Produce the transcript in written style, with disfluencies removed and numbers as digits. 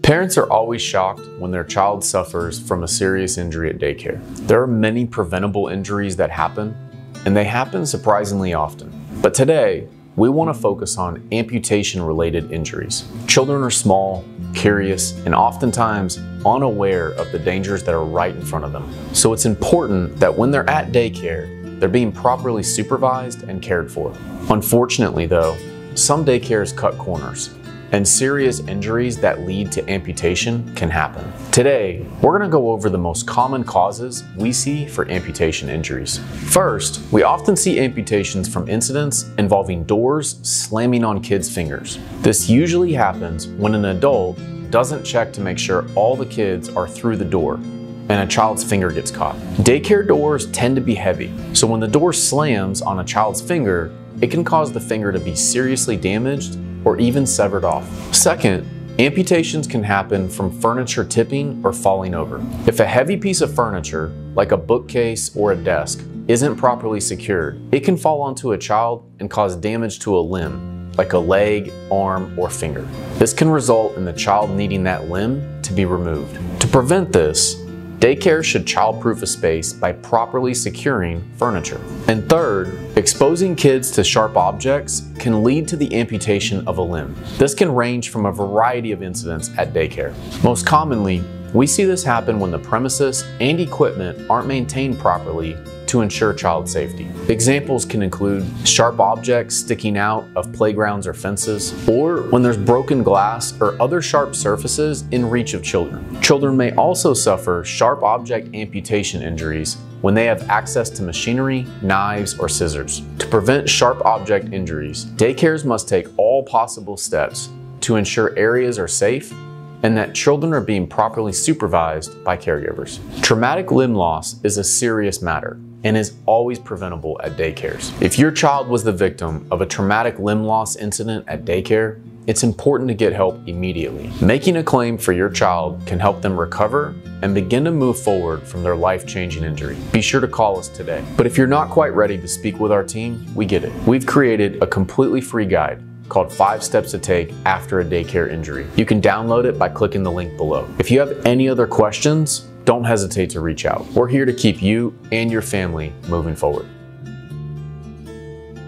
Parents are always shocked when their child suffers from a serious injury at daycare. There are many preventable injuries that happen, and they happen surprisingly often. But today, we want to focus on amputation-related injuries. Children are small, curious, and oftentimes unaware of the dangers that are right in front of them. So it's important that when they're at daycare, they're being properly supervised and cared for. Unfortunately though, some daycares cut corners, and serious injuries that lead to amputation can happen. Today, we're going to go over the most common causes we see for amputation injuries. First, we often see amputations from incidents involving doors slamming on kids' fingers. This usually happens when an adult doesn't check to make sure all the kids are through the door and a child's finger gets caught. Daycare doors tend to be heavy, so when the door slams on a child's finger, it can cause the finger to be seriously damaged or even severed off. Second, amputations can happen from furniture tipping or falling over. If a heavy piece of furniture, like a bookcase or a desk, isn't properly secured, it can fall onto a child and cause damage to a limb, like a leg, arm, or finger. This can result in the child needing that limb to be removed. To prevent this, daycare should childproof a space by properly securing furniture. And third, exposing kids to sharp objects can lead to the amputation of a limb. This can range from a variety of incidents at daycare. Most commonly, we see this happen when the premises and equipment aren't maintained properly to ensure child safety. Examples can include sharp objects sticking out of playgrounds or fences, or when there's broken glass or other sharp surfaces in reach of children. Children may also suffer sharp object amputation injuries when they have access to machinery, knives, or scissors. To prevent sharp object injuries, daycares must take all possible steps to ensure areas are safe and that children are being properly supervised by caregivers. Traumatic limb loss is a serious matter and is always preventable at daycares. If your child was the victim of a traumatic limb loss incident at daycare, it's important to get help immediately. Making a claim for your child can help them recover and begin to move forward from their life-changing injury. Be sure to call us today. But if you're not quite ready to speak with our team, we get it. We've created a completely free guide called 5 Steps to Take After a Daycare Injury. You can download it by clicking the link below. If you have any other questions, don't hesitate to reach out. We're here to keep you and your family moving forward.